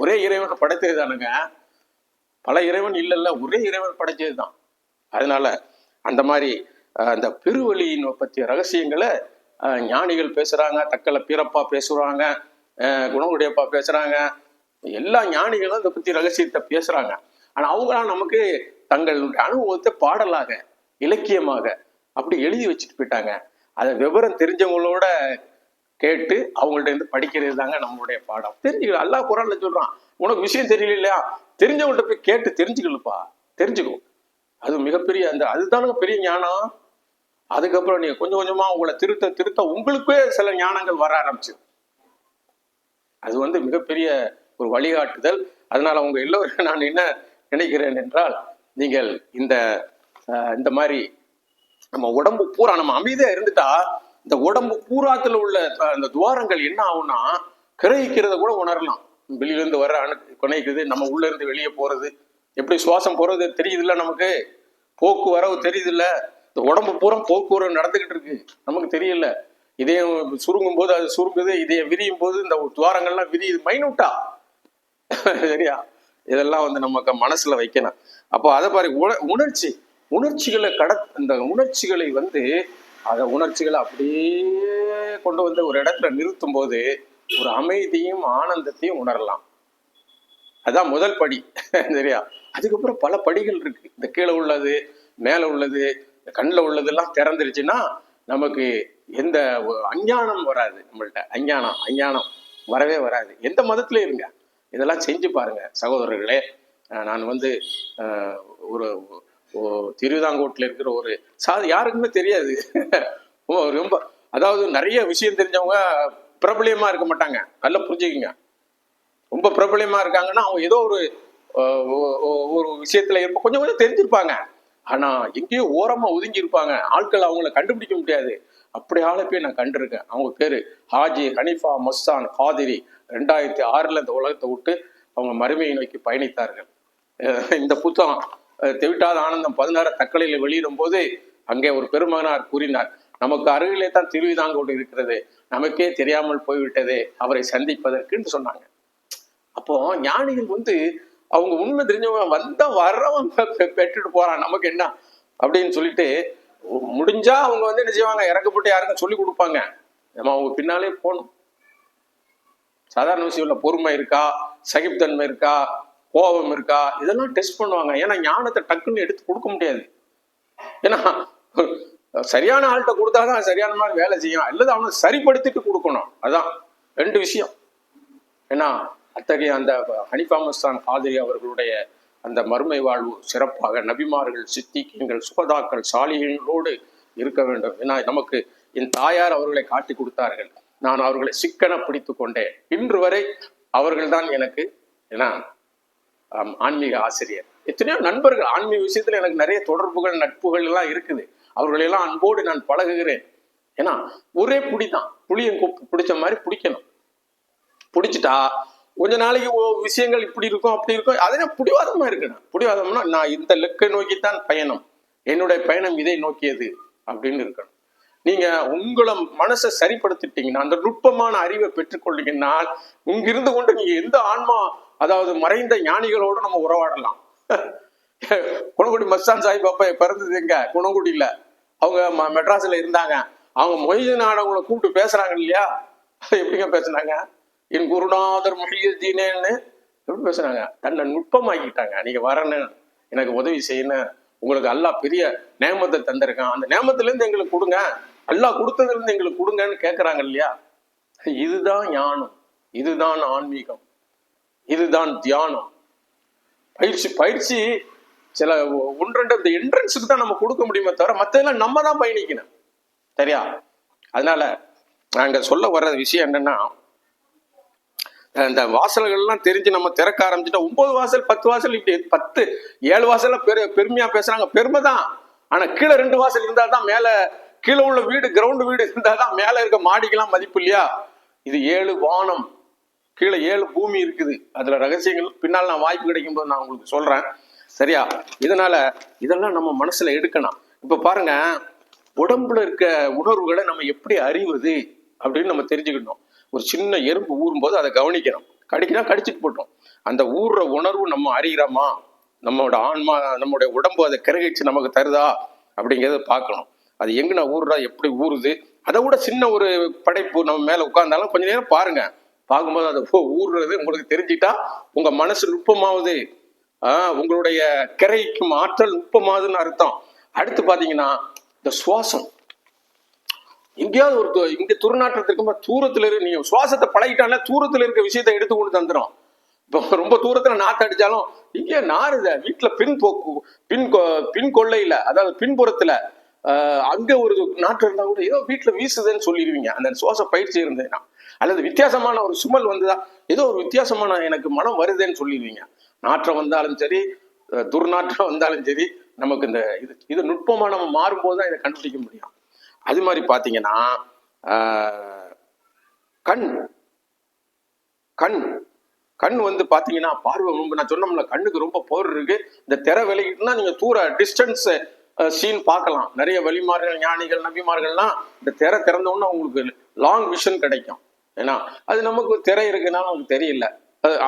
ஒரே இறைவன் படைத்ததுதானுங்க, பல இறைவன் இல்லைல்ல, ஒரே இறைவன் படைச்சதுதான். அதனால அந்த மாதிரி அந்த பெருவழியின் பற்றிய ரகசியங்களை ஞானிகள் பேசுறாங்க, தக்கலை பீரப்பா பேசுறாங்க, குணங்குடியப்பா பேசுறாங்க, எல்லா ஞானிகளும் அதை பத்தி ரகசியத்தை பேசுறாங்க. ஆனா அவங்களாம் நமக்கு தங்களுடைய அனுபவத்தை பாடலாக, இலக்கியமாக அப்படி எழுதி வச்சுட்டு போயிட்டாங்க. அதை விவரம் தெரிஞ்சவங்களோட கேட்டு அவங்கள்ட்ட இருந்து படிக்கிறது தாங்க நம்மளுடைய பாடம். தெரிஞ்சுக்கணும். அல்லாஹ் குர்ஆன்ல சொல்றான், உனக்கு விஷயம் தெரியல இல்லையா, தெரிஞ்சவங்கள்ட்ட போய் கேட்டு தெரிஞ்சுக்கலுப்பா, தெரிஞ்சுக்கும். அது மிகப்பெரிய அதுதானுங்க பெரிய ஞானம். அதுக்கப்புறம் நீங்க கொஞ்சம் கொஞ்சமா உங்களை திருத்த உங்களுக்கே சில ஞானங்கள் வர ஆரம்பிச்சு. அது மிகப்பெரிய ஒரு வழிகாட்டுதல். அதனால உங்க எல்லோரும் நான் என்ன நினைக்கிறேன் என்றால், நீங்கள் இந்த மாதிரி நம்ம உடம்பு பூரா நம்ம அமைதியா இருந்துட்டா இந்த உடம்பு பூராத்துல உள்ள அந்த துவாரங்கள் என்ன ஆகும்னா கிரகிக்கிறத கூட உணரலாம். வெளியில இருந்து வர கொனைக்குது, நம்ம உள்ள இருந்து வெளியே போறது, எப்படி சுவாசம் போறது தெரியுது இல்ல, நமக்கு போக்குவரவு தெரியுது இல்ல, இந்த உடம்பு பூரா போக்குவரவு நடந்துகிட்டு இருக்கு, நமக்கு தெரியல. இதயம் சுருங்கும் போது அது சுருங்குது, இதயம் விரியும் போது இந்த துவாரங்கள்லாம் விரியுது, மைனூட்டா. சரியா? இதெல்லாம் நமக்கு மனசுல வைக்கணும். அப்போ அதை பாரு, உணர்ச்சிகளை இந்த உணர்ச்சிகளை அந்த உணர்ச்சிகளை அப்படியே கொண்டு ஒரு இடத்துல நிறுத்தும் போது ஒரு அமைதியும் ஆனந்தத்தையும் உணரலாம். அதான் முதல் படி. சரியா? அதுக்கப்புறம் பல படிகள் இருக்கு. இந்த கீழே உள்ளது, மேல உள்ளது, கண்ணில் உள்ளது எல்லாம் திறந்துருச்சுன்னா நமக்கு எந்த அஞ்ஞானம் வராது. நம்மள்ட்ட அஞ்ஞானம் வரவே வராது. எந்த மதத்துல இருங்க இதெல்லாம் செஞ்சு பாருங்க சகோதரர்களே. நான் ஒரு திருவிதாங்கோட்டில் இருக்கிற ஒரு யாருக்குமே தெரியாது. ரொம்ப அதாவது நிறைய விஷயம் தெரிஞ்சவங்க பிரபலியமா இருக்க மாட்டாங்க. நல்லா புரிஞ்சுக்குங்க. ரொம்ப பிரபலியமா இருக்காங்கன்னா அவங்க ஏதோ ஒரு விஷயத்துல கொஞ்சம் கொஞ்சம் தெரிஞ்சிருப்பாங்க. ஆனா எங்கேயோ ஓரமா ஒதுங்கி இருப்பாங்க. ஆட்கள் அவங்கள கண்டுபிடிக்க முடியாது. அப்படி ஆளை போய் நான் கண்டிருக்கேன். அவங்க பேரு ஹாஜி ஹனீஃபா மஸ்தான் காதிரி. 2006 இந்த உலகத்தை விட்டு அவங்க மறுமையை நோக்கி பயணித்தார்கள். இந்த புத்தகம் தெவிட்டாத ஆனந்தம் 16 தக்கலையில் வெளியிடும் போது அங்கே ஒரு பெருமகனார் கூறினார், நமக்கு அருகிலே தான் திருவிதாங்கோடு இருக்கிறது, நமக்கே தெரியாமல் போய்விட்டது அவரை சந்திப்பதற்குன்னு சொன்னாங்க. அப்போ ஞானிகள் அவங்க உண்மை தெரிஞ்சவங்க வந்தா வர்றவங்க பெற்றுட்டு போறான், நமக்கு என்ன அப்படின்னு சொல்லிட்டு முடிஞ்சா அவங்க என்ன செய்வாங்க, இறக்கப்பட்டு யாருக்கும் சொல்லி கொடுப்பாங்க. நம்ம அவங்க பின்னாலே போகணும். சாதாரண விஷயம் இல்லை. பொறுமை இருக்கா, சகிப்புத்தன்மை இருக்கா, கோபம் இருக்கா, இதெல்லாம் டெஸ்ட் பண்ணுவாங்க. ஏன்னா ஞானத்தை டக்குன்னு எடுத்து கொடுக்க முடியாது. ஏன்னா சரியான ஆள்கிட்ட கொடுத்தாதான் சரியான மாதிரி வேலை செய்யும், அல்லது அவனை சரிப்படுத்திட்டு கொடுக்கணும். அதான் 2 விஷயம். ஏன்னா அத்தகைய அந்த ஹனீஃபா மஸ்தான் காதிரி அவர்களுடைய அந்த மறுமை வாழ்வு சிறப்பாக நபிமார்கள், சித்திகீன்கள், சுகதாக்கள், சாலிகளோடு இருக்க வேண்டும். ஏன்னா நமக்கு என் தாயார் அவர்களை காட்டி கொடுத்தார்கள், நான் அவர்களை சிக்கன பிடித்து கொண்டேன். இன்று வரை அவர்கள் தான் எனக்கு ஏன்னா ஆன்மீக ஆசிரியர். எத்தனையோ நண்பர்கள் ஆன்மீக விஷயத்துல எனக்கு நிறைய தொடர்புகள், நட்புகள் எல்லாம் இருக்குது. அவர்களெல்லாம் அன்போடு நான் பழகுகிறேன். ஏன்னா ஒரே புடிதான், புளியன் பிடிச்ச மாதிரி பிடிக்கணும். பிடிச்சிட்டா கொஞ்ச நாளைக்கு விஷயங்கள் இப்படி இருக்கும் அப்படி இருக்கும், அதெல்லாம் புடிவாதமா இருக்கணும். புடிவாதம்னா நான் இந்த லெக்கை நோக்கித்தான் பயணம், என்னுடைய பயணம் இதை நோக்கியது அப்படின்னு இருக்கணும். நீங்க உங்களை மனசை சரிப்படுத்திட்டீங்கன்னா, அந்த நுட்பமான அறிவை பெற்றுக்கொள்ளீங்கன்னால், இங்கிருந்து கொண்டு நீங்க எந்த ஆன்மா, அதாவது மறைந்த ஞானிகளோடு நம்ம உறவாடலாம். குணங்குடி மஸ்தான் சாஹிப் அப்ப பிறந்தது எங்க? குணங்குடியில. அவங்க மெட்ராஸ்ல இருந்தாங்க. அவங்க மொய்தீன் அவங்களை கூப்பிட்டு பேசுறாங்க இல்லையா, எப்படிங்க பேசுனாங்க? என் குருநாதர் முஹியுத்தீனேன்னு எப்படி பேசுனாங்க? தன்னை நுட்பமாக்கிட்டாங்க. நீங்க வரணும், எனக்கு உதவி செய்யணும், உங்களுக்கு அல்லாஹ் பெரிய நேமத்தை தந்திருக்கான், அந்த நேமத்துல இருந்து எங்களுக்கு கொடுங்க, அல்லாஹ் கொடுத்ததுல இருந்து எங்களுக்கு கொடுங்கன்னு கேட்கறாங்க இல்லையா? இதுதான் ஞானம், இதுதான் ஆன்மீகம், இதுதான் தியானம். பயிற்சி சில 1-2 என்ட்ரன்ஸுக்கு தான் நம்ம கொடுக்க முடியுமே தவிர மற்றதெல்லாம் நம்ம தான் பயணிக்கணும். சரியா? அதனால நாங்க சொல்ல வர்ற விஷயம் என்னன்னா, இந்த வாசல்கள்லாம் தெரிஞ்சு நம்ம திறக்க ஆரம்பிச்சுட்டா 9 வாசல் 10 வாசல் இப்படி 7 வாசல்ல பெருமையா பேசுறாங்க, பெருமை தான். ஆனா கீழே 2 வாசல் இருந்தா தான் மேல, கீழே உள்ள வீடு கிரவுண்ட் வீடு இருந்தா தான் மேல இருக்க மாடிக்கெல்லாம் மதிப்பு இல்லையா? இது 7 வானம், கீழே 7 பூமி இருக்குது. அதுல ரகசியங்கள் பின்னால் நான் வாய்ப்பு கிடைக்கும் போது நான் உங்களுக்கு சொல்றேன். சரியா? இதனால இதெல்லாம் நம்ம மனசுல எடுக்கணும். இப்ப பாருங்க, உடம்புல இருக்க உணர்வுகளை நம்ம எப்படி அறிவது அப்படின்னு நம்ம தெரிஞ்சுக்கணும். ஒரு சின்ன எறும்பு ஊறும் போது அதை கவனிக்கணும். கடிக்கினா கடிச்சிட்டு போட்டோம். அந்த ஊறுற உணர்வு நம்ம அறிகிறோமா, நம்மளோட ஆன்மா, நம்மளுடைய உடம்பு அதை கிரகிச்சு நமக்கு தருதா அப்படிங்கிறத பார்க்கணும். அது எங்கன ஊறுறா, எப்படி ஊறுது, அதை விட சின்ன ஒரு படைப்பு நம்ம மேல உட்கார்ந்தாலும் கொஞ்ச நேரம் பாருங்க. பார்க்கும்போது அதை ஊறுறது உங்களுக்கு தெரிஞ்சிட்டா உங்க மனசு நுட்பமாவது, உங்களுடைய கிரைக்கும் ஆற்றல் நுட்பமாவதுன்னு அர்த்தம். அடுத்து பாத்தீங்கன்னா இந்த சுவாசம். எங்கேயாவது இங்க துர்நாற்றத்துக்கு தூரத்துல இருக்கு, நீங்க சுவாசத்தை பழகிட்டாலே தூரத்துல இருக்க விஷயத்தை எடுத்து கொண்டு தந்துடும். இப்போ ரொம்ப தூரத்துல நாத்து அடிச்சாலும் இங்கே நாறுத வீட்டுல பின் கொள்ளையில, அதாவது பின்புறத்துல அங்க ஒரு நாற்று இருந்தா கூட ஏதோ வீட்டுல வீசுதுன்னு சொல்லிடுவீங்க, அந்த சுவாச பயிற்சி இருந்ததுன்னா. அல்லது வித்தியாசமான ஒரு சுமல் வந்துதா, ஏதோ ஒரு வித்தியாசமான எனக்கு மனம் வருதுன்னு சொல்லிடுவீங்க. நாற்றம் வந்தாலும் சரி, துர்நாற்றம் வந்தாலும் சரி, நமக்கு இந்த இது நுட்பமா நம்ம மாறும்போதுதான் இதை கண்டுபிடிக்க முடியும். அது மாதிரி பாத்தீங்கன்னா கண் பாத்தீங்கன்னா பார்வை, நான் சொன்னோம்ல கண்ணுக்கு ரொம்ப பவர் இருக்கு. இந்த திரை விலகிட்டுனா நீங்க தூர டிஸ்டன்ஸ் சீன் பார்க்கலாம். நிறைய வழிமார்கள், ஞானிகள், நபிமார்கள்லாம் இந்த திரை திறந்தோன்னா உங்களுக்கு லாங் விஷன் கிடைக்கும். ஏன்னா அது நமக்கு திரை இருக்குனாலும் நமக்கு தெரியல.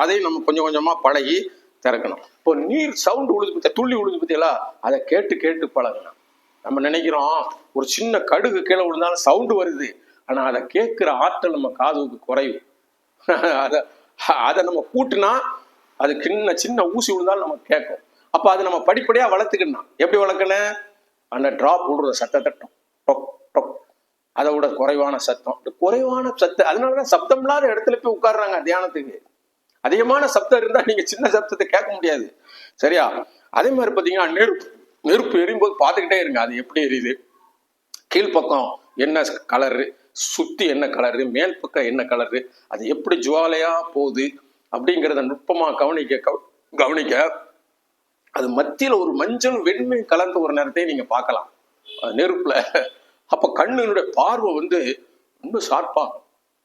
அதையும் நம்ம கொஞ்சம் கொஞ்சமா பழகி திறக்கணும். இப்போ நீர் சவுண்ட் உழுது பத்தியா, துள்ளி உழுது பத்தியெல்லாம், அதை கேட்டு கேட்டு பழகணும். நம்ம நினைக்கிறோம் ஒரு சின்ன கடுகு கீழே விழுந்தாலும் சவுண்டு வருது, ஆனா அதை கேட்கிற ஆற்றல் நம்ம காதுக்கு குறைவு. அதை நம்ம கூட்டுனா அது சின்ன ஊசி விழுந்தாலும் நம்ம கேட்கும். அப்ப அதை நம்ம படிப்படியா வளர்த்துக்கணும். எப்படி வளர்க்கணும்? அந்த டிராப் விடுற சத்தத்தை டொக் டொக், அதை விட குறைவான சத்தம், அதனாலதான் சப்தம் இல்லாத இடத்துல போய் உட்கார்றாங்க தியானத்துக்கு. அதிகமான சப்தம் இருந்தா நீங்க சின்ன சப்தத்தை கேட்க முடியாது. சரியா? அதே மாதிரி பாத்தீங்கன்னா நெருப்பு எரியும் போது பார்த்துக்கிட்டே இருங்க, அது எப்படி எரியுது, கீழ்பக்கம் என்ன கலரு, சுத்தி என்ன கலரு, மேல் பக்கம் என்ன கலரு, அது எப்படி ஜுவாலையா போகுது அப்படிங்கிறத நுட்பமா கவனிக்க அது மத்தியில ஒரு மஞ்சள் வெண்மை கலந்த ஒரு நேரத்தை நீங்க பார்க்கலாம் நெருப்புல. அப்ப கண்ணுடைய பார்வை ரொம்ப ஷார்ப்பாகும்.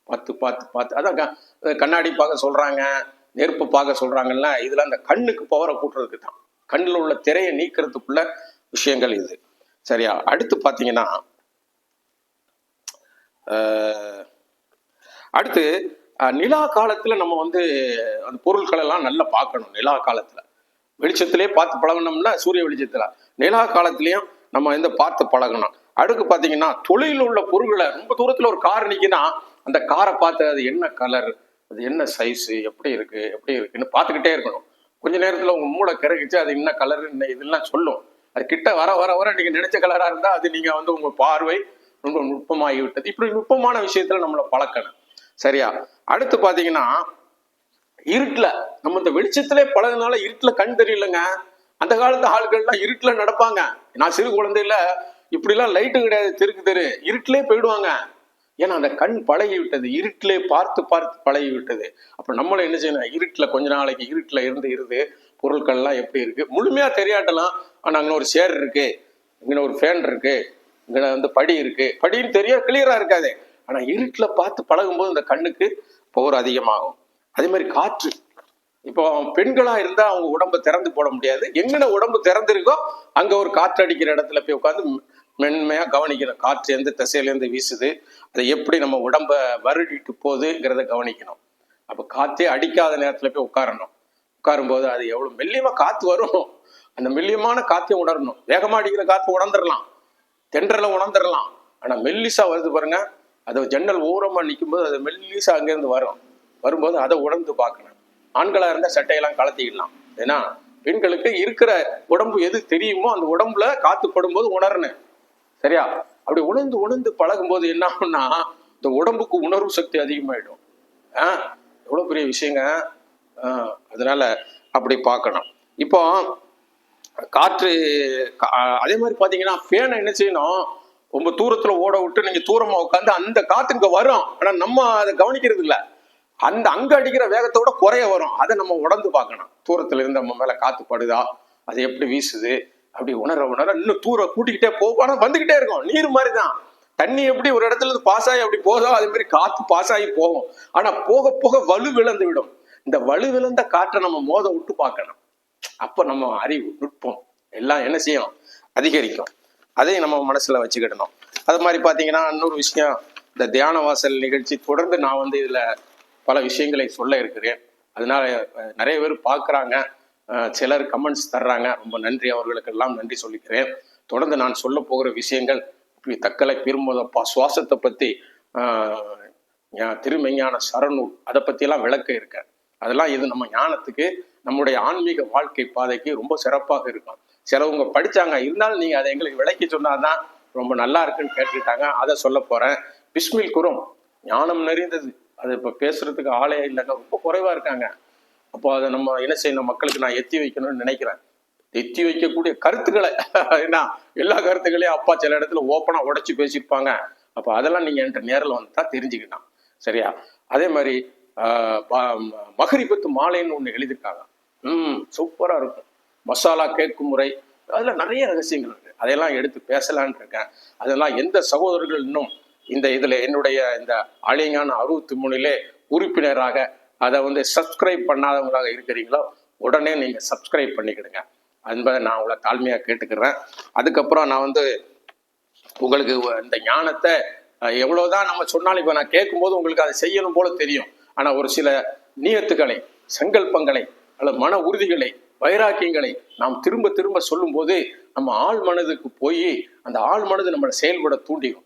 பார்த்து பார்த்து பார்த்து, அதான் கண்ணாடி பார்க்க சொல்றாங்க, நெருப்பு பார்க்க சொல்றாங்கன்னா இதுல அந்த கண்ணுக்கு பவரை கூட்டுறதுக்கு தான், கண்ணில் உள்ள திரையை நீக்கிறதுக்குள்ள விஷயங்கள் இது. சரியா? அடுத்து பார்த்தீங்கன்னா அடுத்து நிலா காலத்துல நம்ம வந்து அந்த பொருட்கள் எல்லாம் நல்லா பார்க்கணும். நிலா காலத்துல வெளிச்சத்திலே பார்த்து பழகணும்னா சூரிய வெளிச்சத்துல, நிலா காலத்திலயும் நம்ம பார்த்து பழகணும். அடுத்து பார்த்தீங்கன்னா தொழில் உள்ள பொருள்களை, ரொம்ப தூரத்துல ஒரு கார் நிற்குன்னா அந்த காரை பார்த்து அது என்ன கலர், அது என்ன சைஸு, எப்படி இருக்குன்னு பார்த்துக்கிட்டே இருக்கணும். கொஞ்ச நேரத்தில் உங்கள் மூளை கிறகிச்சு அது என்ன கலர் என்ன இதெல்லாம் சொல்லும். அது கிட்ட வர வர வர நீங்கள் நினைச்ச கலராக இருந்தால் அது நீங்கள் உங்கள் பார்வை ரொம்ப நுட்பமாகி விட்டது. இப்படி நுட்பமான விஷயத்துல நம்மளை பழக்கணும். சரியா? அடுத்து பார்த்தீங்கன்னா இருட்டில் நம்ம இந்த வெளிச்சத்திலே பழகினால இருட்டில் கண் தெரியலங்க. அந்த காலத்து ஆட்கள்லாம் இருட்டில் நடப்பாங்க. நான் சிறு குழந்தையில இப்படிலாம் லைட்டு கிடையாது, தெரு இருட்டிலே போயிடுவாங்க. ஏன்னா அந்த கண் பழகி விட்டது, இருட்டிலே பார்த்து பார்த்து பழகி விட்டது. அப்ப நம்மளும் என்ன செய்யணும், இருட்டில் கொஞ்ச நாளைக்கு இருட்டில் இருந்து பொருட்கள்லாம் எப்படி இருக்கு முழுமையா தெரியாட்டலாம். ஆனா அங்கே ஒரு சேர் இருக்கு, இங்கே ஒரு ஃபேன் இருக்கு, இங்கே படி இருக்கு, படின்னு தெரிய கிளியரா இருக்காது. ஆனா இருட்டில் பார்த்து பழகும்போது இந்த கண்ணுக்கு பவர் அதிகமாகும். அதே மாதிரி காற்று, இப்போ பெண்களா இருந்தா அவங்க உடம்பை திறந்து போட முடியாது. எங்கன உடம்பு திறந்திருக்கோ அங்க ஒரு காற்று அடிக்கிற இடத்துல போய் உட்காந்து மென்மையா கவனிக்கணும். காற்று எந்த திசையிலேருந்து வீசுது, அதை எப்படி நம்ம உடம்ப வருடிட்டு போகுதுங்கிறத கவனிக்கணும். அப்ப காற்றே அடிக்காத நேரத்துல போய் உட்காரணும். உட்காரும்போது அது எவ்வளவு மெல்லியமா காத்து வரும், அந்த மெல்லியமான காற்றையும் உணரணும். வேகமா அடிக்கிற காற்று உணர்ந்துடலாம், தென்றலை உணர்ந்துடலாம். ஆனா மெல்லிசா வருது பாருங்க, அது ஜன்னல் ஓரமா நிற்கும் போது அது மெல்லிசா அங்கேருந்து வரும்போது அதை உணர்ந்து பார்க்கணும். ஆண்களா இருந்தா சட்டையெல்லாம் கலத்திக்கிடலாம். ஏன்னா பெண்களுக்கு இருக்கிற உடம்பு எது தெரியுமோ அந்த உடம்புல காத்து படும்போது உணரணும். சரியா? அப்படி உணர்ந்து பழகும்போது என்ன ஆகும்னா இந்த உடம்புக்கு உணர்வு சக்தி அதிகமாயிடும். எவ்வளவு பெரிய விஷயங்க. அதனால அப்படி பார்க்கணும். இப்போ காற்று அதே மாதிரி பாத்தீங்கன்னா ஃபேனை என்ன செய்யணும், ரொம்ப தூரத்துல ஓட விட்டு நீங்க தூரமா உட்காந்து அந்த காத்து இங்க வரும். ஆனா நம்ம அதை கவனிக்கிறது இல்லை. அந்த அங்க அடிக்கிற வேகத்தோட குறைய வரும். அதை நம்ம உணர்ந்து பார்க்கணும். தூரத்துல இருந்து நம்ம மேல காத்து படுதா, அது எப்படி வீசுது, அப்படி உணர இன்னும் தூரம் கூட்டிக்கிட்டே போகும். ஆனா வந்துகிட்டே இருக்கும். நீர் மாதிரிதான், தண்ணி எப்படி ஒரு இடத்துல இருந்து பாஸ் ஆகி அப்படி போதோ அதே மாதிரி காத்து பாஸ் ஆகி போகும். ஆனா போக போக வலு விழந்து விடும். இந்த வலு விழுந்த காற்றை நம்ம மோத விட்டு பார்க்கணும். அப்ப நம்ம அறிவு நுட்பம் எல்லாம் என்ன செய்யும், அதிகரிக்கும். அதையும் நம்ம மனசுல வச்சுக்கிடணும். அது மாதிரி பாத்தீங்கன்னா இன்னொரு விஷயம், இந்த தியான வாசல் நிகழ்ச்சி தொடர்ந்து நான் இதுல பல விஷயங்களை சொல்ல இருக்கிறேன். அதனால நிறைய பேர் பார்க்குறாங்க, சிலர் கமெண்ட்ஸ் தர்றாங்க. ரொம்ப நன்றி, அவர்களுக்கெல்லாம் நன்றி சொல்லிக்கிறேன். தொடர்ந்து நான் சொல்ல போகிற விஷயங்கள் தக்கலை பெரும்போதப்பா சுவாசத்தை பற்றி, திருமெஞ்ஞான சரநூல், அதை பற்றியெல்லாம் விளக்க இருக்கேன். அதெல்லாம் இது நம்ம ஞானத்துக்கு, நம்முடைய ஆன்மீக வாழ்க்கை பாதைக்கு ரொம்ப சிறப்பாக இருக்கும். சிலவங்க படித்தாங்க, இருந்தாலும் நீங்கள் அதை எங்களுக்கு விளக்கி சொன்னாதான் ரொம்ப நல்லா இருக்குன்னு கேட்டுக்கிட்டாங்க. அதை சொல்ல போகிறேன். பிஸ்மில் குரும், ஞானம் நிறைந்தது. அது இப்போ பேசுறதுக்கு ஆளே இல்லைங்க, ரொம்ப குறைவா இருக்காங்க. அப்போ அதை நம்ம என்ன செய்யணும், மக்களுக்கு நான் எத்தி வைக்கணும்னு நினைக்கிறேன். எத்தி வைக்கக்கூடிய கருத்துக்களை, ஏன்னா எல்லா கருத்துக்களையும் அப்பா சில இடத்துல ஓப்பனா உடைச்சு பேசியிருப்பாங்க. அப்போ அதெல்லாம் நீங்க என்கிட்ட நேரில் வந்து தான் தெரிஞ்சுக்கிட்டான். சரியா? அதே மாதிரி மகரிபத்து மாலைன்னு ஒண்ணு எழுதியிருக்காங்க. சூப்பரா இருக்கும். மசாலா கேட்கும் முறை, அதுல நிறைய ரகசியங்கள் இருக்கு. அதையெல்லாம் எடுத்து பேசலான் இருக்கேன். அதெல்லாம் எந்த சகோதரர்கள் இன்னும் இதுல என்னுடைய இந்த ஆலயஞான 63 உறுப்பினராக அதை சப்ஸ்கிரைப் பண்ணாதவங்களாக இருக்கிறீங்களோ உடனே நீங்க சப்ஸ்கிரைப் பண்ணிக்கிடுங்க என்பதை நான் உங்களை தாழ்மையா கேட்டுக்கிறேன். அதுக்கப்புறம் நான் உங்களுக்கு இந்த ஞானத்தை எவ்வளவுதான் நம்ம சொன்னாலும், இப்ப நான் கேட்கும்போது உங்களுக்கு அதை செய்யணும் போல தெரியும். ஆனா ஒரு சில நியத்துக்களை, சங்கல்பங்களை அல்லது மன உறுதிகளை, வைராக்கியங்களை நாம் திரும்ப திரும்ப சொல்லும் போது நம்ம ஆள் மனதுக்கு போய் அந்த ஆள் மனது நம்மளை செயல்பட தூண்டிடும்.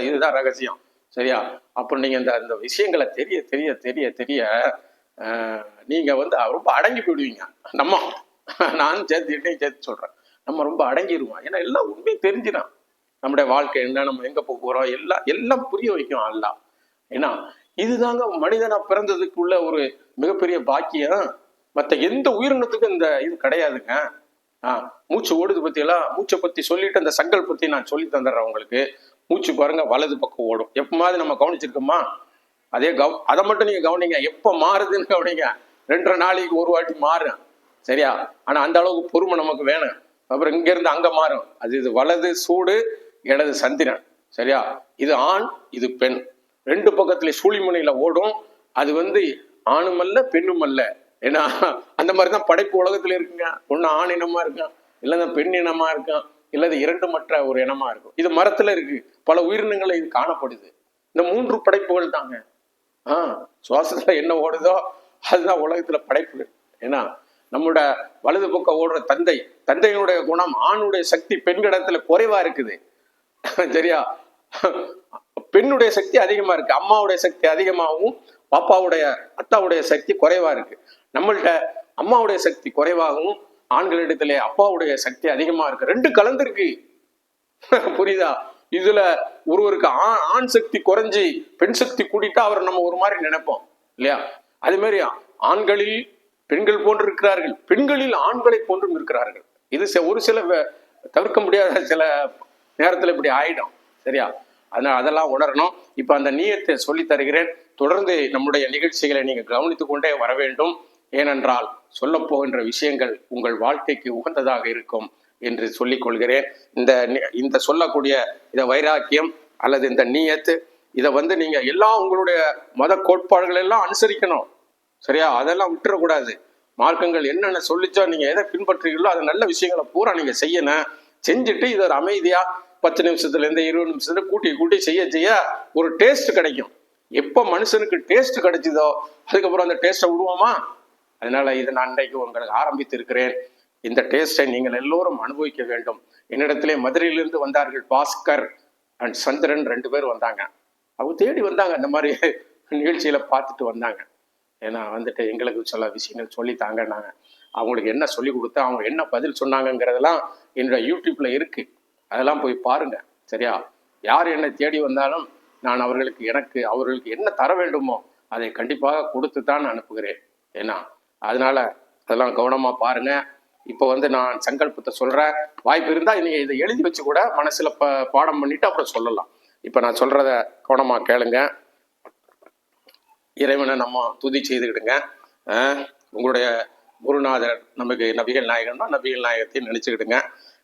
இதுதான் ரகசியம். சரியா? அப்போ நீங்க இந்த விஷயங்களை தெரிய தெரிய தெரிய தெரிய நீங்க ரொம்ப அடங்கி போயிடுவீங்க. நானும் சேர்த்து சொல்றேன், நம்ம ரொம்ப அடங்கிடுவோம். ஏன்னா எல்லாம் உண்மையும் தெரிஞ்சிடும். நம்முடைய வாழ்க்கை என்ன, நம்ம எங்க போகிறோம், எல்லாம் புரிய வைக்கும் எல்லாம். ஏன்னா இதுதாங்க மனிதனா பிறந்ததுக்குள்ள ஒரு மிகப்பெரிய பாக்கியம். மற்ற எந்த உயிரினத்துக்கும் இந்த இது கிடையாதுங்க. மூச்சு ஓடுது பத்தியெல்லாம், மூச்சை பத்தி சொல்லிட்டு அந்த சங்கல்பத்தை நான் சொல்லி தந்துடுறேன் உங்களுக்கு. மூச்சு பாருங்க, வலது பக்கம் ஓடும். எப்ப மாதிரி நம்ம கவனிச்சிருக்கோமா, அதை மட்டும் நீங்க கவனிங்க. எப்ப மாறுதுன்னு கவனிங்க. 2.5 நாளைக்கு ஒரு வாட்டி மாறும். சரியா? ஆனா அந்த அளவுக்கு பொறுமை நமக்கு வேணும். அப்புறம் இங்க இருந்து அங்க மாறும். இது வலது சூடு, இடது சந்திரன். சரியா? இது ஆண், இது பெண். 2 பக்கத்துல சூழிமுனையில ஓடும். அது ஆணும் அல்ல பெண்ணும் அல்ல. ஏன்னா அந்த மாதிரிதான் படைப்பு உலகத்துல இருக்குங்க. ஒண்ணு ஆண் இனமா இருக்கான், இல்ல பெண் இனமா இருக்கான், இல்லது இரண்டு மற்ற ஒரு இனமா இருக்கும். இது மரத்துல இருக்கு, பல உயிரினங்களை இது காணப்படுது. இந்த 3 படைப்புகள் தாங்க. சுவாசத்துல என்ன ஓடுதோ அதுதான் உலகத்துல படைப்புகள். ஏன்னா நம்மளோட வலது பக்கம் ஓடுற தந்தையினுடைய குணம், ஆணுடைய சக்தி பெண்களிடத்துல குறைவா இருக்குது. சரியா? பெண்ணுடைய சக்தி அதிகமா இருக்கு, அம்மாவுடைய சக்தி அதிகமாகவும் பாப்பாவுடைய அத்தாவுடைய சக்தி குறைவா இருக்கு. நம்மள்ட்ட அம்மாவுடைய சக்தி குறைவாகவும் ஆண்களிடத்திலே அப்பாவுடைய சக்தி அதிகமா இருக்கு. 2 கலந்துருக்கு. புரியுதா? இதுல ஒருவருக்கு ஆண் சக்தி குறைஞ்சி பெண் சக்தி கூட்டிட்டா அவர் நம்ம ஒரு மாதிரி நினைப்போம் இல்லையா? அதே மாதிரி ஆண்களில் பெண்கள் போன்று இருக்கிறார்கள், பெண்களில் ஆண்களை போன்றும் இருக்கிறார்கள். இது ஒரு சில தவிர்க்க முடியாத சில நேரத்துல இப்படி ஆயிடும். சரியா? அதனால அதெல்லாம் உணரணும். இப்ப அந்த நீயத்தை சொல்லி தருகிறேன். தொடர்ந்து நம்முடைய நிகழ்ச்சிகளை நீங்க கவனித்துக் கொண்டே வர வேண்டும். ஏனென்றால் சொல்ல போகின்ற விஷயங்கள் உங்கள் வாழ்க்கைக்கு உகந்ததாக இருக்கும் என்று சொல்லிக் கொள்கிறேன். இந்த சொல்லக்கூடிய இத வைராக்கியம் அல்லது இந்த நீயத்து, இதை நீங்க எல்லாம் உங்களுடைய மத கோட்பாடுகள் எல்லாம் அனுசரிக்கணும். சரியா? அதெல்லாம் விட்டுறக்கூடாது. மார்க்கங்கள் என்னென்ன சொல்லிச்சோ நீங்க எதை பின்பற்றுகிறீங்களோ அது நல்ல விஷயங்களை பூரா நீங்க செய்யணும். செஞ்சுட்டு இதை ஒரு அமைதியா 10 நிமிஷத்துல இருந்து 20 நிமிஷத்துல கூட்டி செய்ய ஒரு டேஸ்ட் கிடைக்கும். எப்ப மனுஷனுக்கு டேஸ்ட் கிடைச்சதோ அதுக்கப்புறம் அந்த டேஸ்ட்டை விடுவோமா? அதனால இதை நான் இன்றைக்கு உங்களுக்கு ஆரம்பித்திருக்கிறேன். இந்த டேஸ்டை நீங்கள் எல்லோரும் அனுபவிக்க வேண்டும். என்னிடத்திலே மதுரையிலிருந்து வந்தார்கள், பாஸ்கர் அண்ட் சந்திரன் 2 பேர் வந்தாங்க. அவங்க தேடி வந்தாங்க, இந்த மாதிரி நிகழ்ச்சியில பார்த்துட்டு வந்தாங்க. ஏன்னா எங்களுக்கு சில விஷயங்கள் சொல்லி தாங்கன்னாங்க. அவங்களுக்கு என்ன சொல்லி கொடுத்தா அவங்க என்ன பதில் சொன்னாங்கிறதெல்லாம் என்னோட யூடியூப்ல இருக்கு, அதெல்லாம் போய் பாருங்க. சரியா? யார் என்னை தேடி வந்தாலும் நான் அவர்களுக்கு என்ன தர வேண்டுமோ அதை கண்டிப்பாக கொடுத்து தான் அனுப்புகிறேன். ஏன்னா அதனால அதெல்லாம் கவனமா பாருங்க. இப்போ நான் சங்கல்பத்தை சொல்றேன். வாய்ப்பு இருந்தா நீங்க இதை எழுதி வச்சு கூட மனசுல பாடம் பண்ணிட்டு அப்புறம் சொல்லலாம். இப்ப நான் சொல்றத கவனமா கேளுங்க. இறைவனை நம்ம துதி செய்துக்கிடுங்க. உங்களுடைய குருநாதர் நமக்கு நபிகள் நாயகன்னா நபிகள் நாயகத்தையும்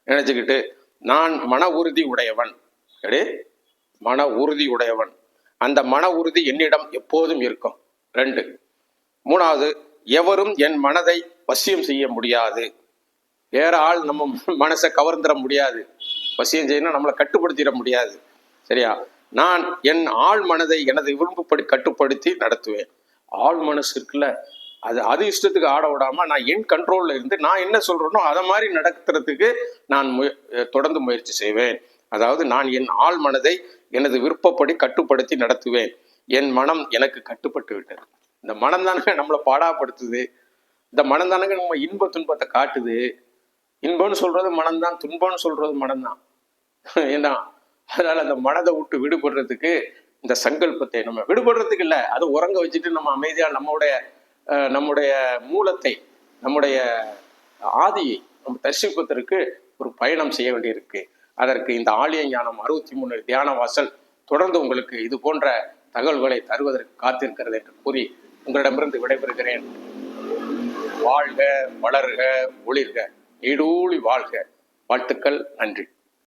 நினைச்சுக்கிட்டு நான் மன உறுதி உடையவன். மன உறுதி உடையவன். அந்த மன உறுதி என்னிடம் எப்போதும் இருக்கும். 2, 3வது, எவரும் என் மனதை வசியம் செய்ய முடியாது. வேற ஆள் நம்ம மனசை கவர்ந்துட முடியாது. வசியம் செய்யணும், நம்மளை கட்டுப்படுத்திட முடியாது. சரியா? நான் என் ஆள் மனதை எனது விரும்பப்படி கட்டுப்படுத்தி நடத்துவேன். ஆள் மனசு இருக்குல்ல, அது இஷ்டத்துக்கு ஆட விடாம நான் என் கண்ட்ரோல்ல இருந்து நான் என்ன சொல்றேனோ அதை மாதிரி நடத்துறதுக்கு நான் தொடர்ந்து முயற்சி செய்வேன். அதாவது நான் என் ஆள் மனதை எனது விருப்பப்படி கட்டுப்படுத்தி நடத்துவேன். என் மனம் எனக்கு கட்டுப்பட்டு விட்டது. இந்த மனம் தானுங்க நம்மளை பாடாப்படுத்துது. இந்த மனம் தானுங்க நம்ம இன்ப துன்பத்தை காட்டுது. இன்பம்னு சொல்றது மனம்தான், துன்பம்னு சொல்றது மனம்தான். ஏன்னா அதனால அந்த மனதை விட்டு விடுபடுறதுக்கு இந்த சங்கல்பத்தை நம்ம விடுபடுறதுக்கு இல்லை, அதை உறங்க வச்சுட்டு நம்ம அமைதியா நம்முடைய மூலத்தை, நம்முடைய ஆதியை நம்ம தரிசிப்பதற்கு ஒரு பயணம் செய்ய வேண்டியிருக்கு. அதற்கு இந்த ஆலய ஞானம் 63 தியான வாசல் தொடர்ந்து உங்களுக்கு இது போன்ற தகவல்களை தருவதற்கு காத்திருக்கிறது என்று கூறி உங்களிடமிருந்து விடைபெறுகிறேன். வாழ்க, வளர்க, ஒளிர்க, நீடூழி வாழ்க. வாழ்த்துக்கள். நன்றி.